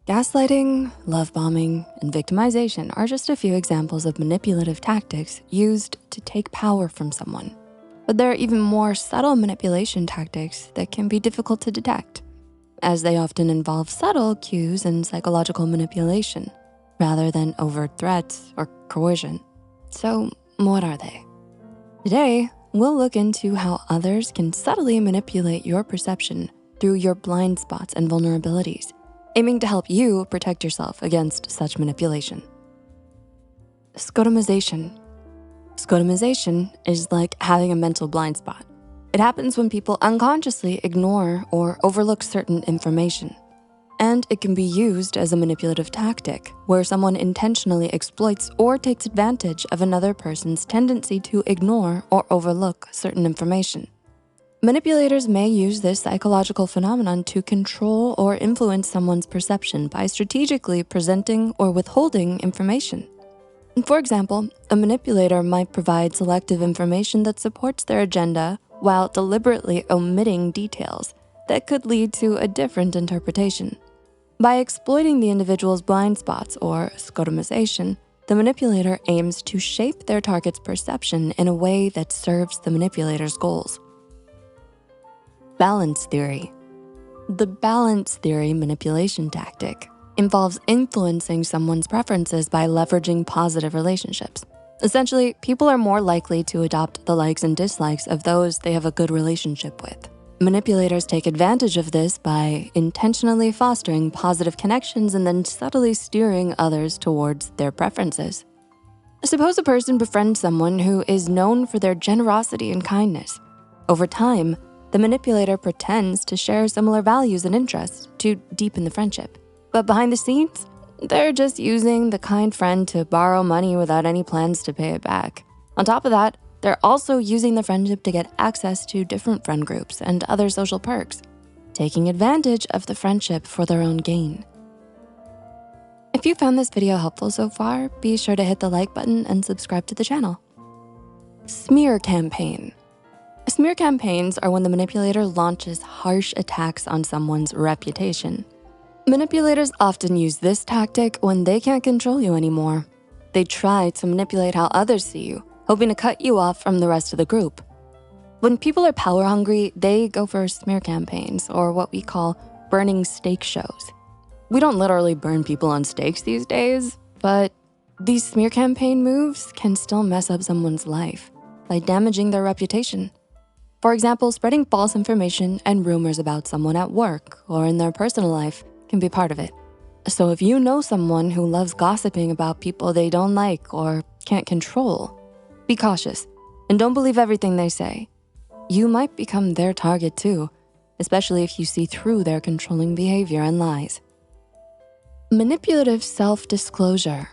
Gaslighting, love bombing, and victimization are just a few examples of manipulative tactics used to take power from someone. But there are even more subtle manipulation tactics that can be difficult to detect, as they often involve subtle cues and psychological manipulation, rather than overt threats or coercion. So what are they? Today, we'll look into how others can subtly manipulate your perception through your blind spots and vulnerabilities, aiming to help you protect yourself against such manipulation. Scotomization. Scotomization is like having a mental blind spot. It happens when people unconsciously ignore or overlook certain information. And it can be used as a manipulative tactic where someone intentionally exploits or takes advantage of another person's tendency to ignore or overlook certain information. Manipulators may use this psychological phenomenon to control or influence someone's perception by strategically presenting or withholding information. For example, a manipulator might provide selective information that supports their agenda while deliberately omitting details that could lead to a different interpretation. By exploiting the individual's blind spots or scotomization, the manipulator aims to shape their target's perception in a way that serves the manipulator's goals. Balance theory. The balance theory manipulation tactic involves influencing someone's preferences by leveraging positive relationships. Essentially, people are more likely to adopt the likes and dislikes of those they have a good relationship with. Manipulators take advantage of this by intentionally fostering positive connections and then subtly steering others towards their preferences. Suppose a person befriends someone who is known for their generosity and kindness. Over time, the manipulator pretends to share similar values and interests to deepen the friendship. But behind the scenes, they're just using the kind friend to borrow money without any plans to pay it back. On top of that, they're also using the friendship to get access to different friend groups and other social perks, taking advantage of the friendship for their own gain. If you found this video helpful so far, be sure to hit the like button and subscribe to the channel. Smear campaign. Smear campaigns are when the manipulator launches harsh attacks on someone's reputation. Manipulators often use this tactic when they can't control you anymore. They try to manipulate how others see you, hoping to cut you off from the rest of the group. When people are power hungry, they go for smear campaigns, or what we call burning stake shows. We don't literally burn people on stakes these days, but these smear campaign moves can still mess up someone's life by damaging their reputation. For example, spreading false information and rumors about someone at work or in their personal life can be part of it. So if you know someone who loves gossiping about people they don't like or can't control, be cautious and don't believe everything they say. You might become their target too, especially if you see through their controlling behavior and lies. Manipulative self-disclosure.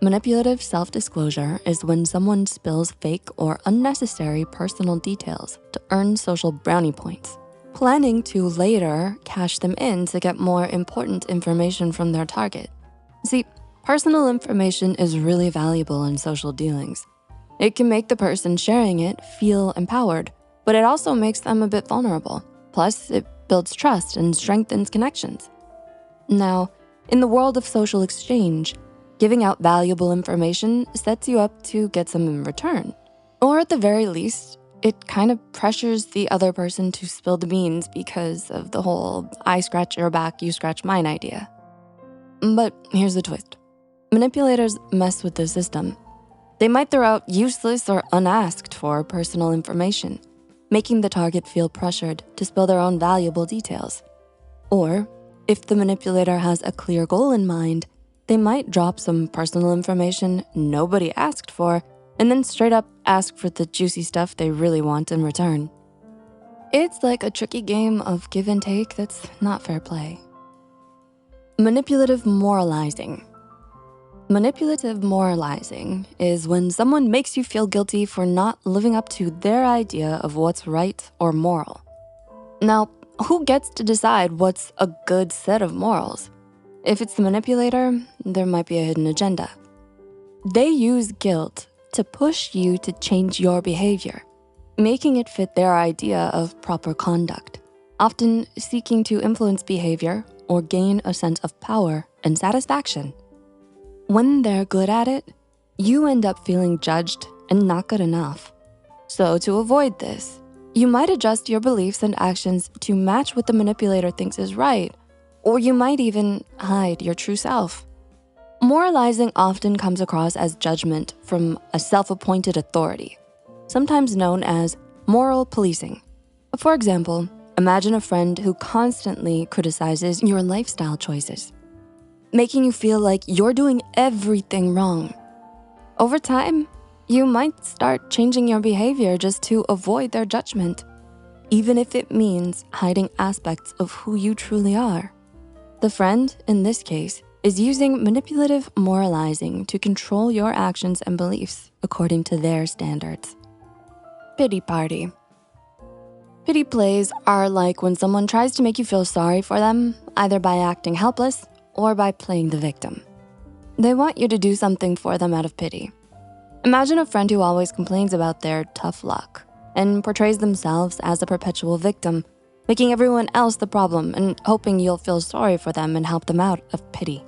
Manipulative self-disclosure is when someone spills fake or unnecessary personal details to earn social brownie points, planning to later cash them in to get more important information from their target. See, personal information is really valuable in social dealings. It can make the person sharing it feel empowered, but it also makes them a bit vulnerable. Plus, it builds trust and strengthens connections. Now, in the world of social exchange, giving out valuable information sets you up to get some in return. Or at the very least, it kind of pressures the other person to spill the beans because of the whole I scratch your back, you scratch mine idea. But here's the twist. Manipulators mess with the system. They might throw out useless or unasked for personal information, making the target feel pressured to spill their own valuable details. Or if the manipulator has a clear goal in mind, they might drop some personal information nobody asked for and then straight up ask for the juicy stuff they really want in return. It's like a tricky game of give and take that's not fair play. Manipulative moralizing. Manipulative moralizing is when someone makes you feel guilty for not living up to their idea of what's right or moral. Now, who gets to decide what's a good set of morals? If it's the manipulator, there might be a hidden agenda. They use guilt to push you to change your behavior, making it fit their idea of proper conduct, often seeking to influence behavior or gain a sense of power and satisfaction. When they're good at it, you end up feeling judged and not good enough. So to avoid this, you might adjust your beliefs and actions to match what the manipulator thinks is right, or you might even hide your true self. Moralizing often comes across as judgment from a self-appointed authority, sometimes known as moral policing. For example, imagine a friend who constantly criticizes your lifestyle choices, making you feel like you're doing everything wrong. Over time, you might start changing your behavior just to avoid their judgment, even if it means hiding aspects of who you truly are. The friend, in this case, is using manipulative moralizing to control your actions and beliefs according to their standards. Pity party. Pity plays are like when someone tries to make you feel sorry for them, either by acting helpless or by playing the victim. They want you to do something for them out of pity. Imagine a friend who always complains about their tough luck and portrays themselves as a perpetual victim, making everyone else the problem and hoping you'll feel sorry for them and help them out of pity.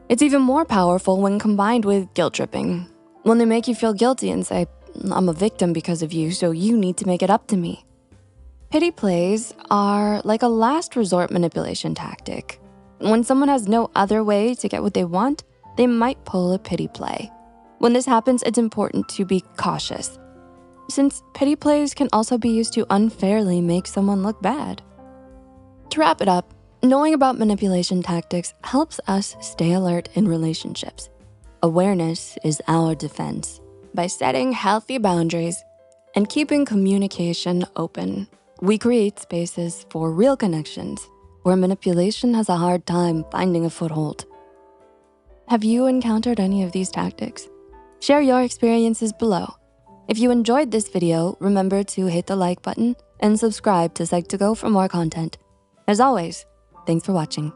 It's even more powerful when combined with guilt tripping, when they make you feel guilty and say, I'm a victim because of you, so you need to make it up to me. Pity plays are like a last resort manipulation tactic. When someone has no other way to get what they want, they might pull a pity play. When this happens, it's important to be cautious, since pity plays can also be used to unfairly make someone look bad. To wrap it up, knowing about manipulation tactics helps us stay alert in relationships. Awareness is our defense. By setting healthy boundaries and keeping communication open, we create spaces for real connections where manipulation has a hard time finding a foothold. Have you encountered any of these tactics? Share your experiences below. If you enjoyed this video, remember to hit the like button and subscribe to Psych2Go for more content. As always, thanks for watching.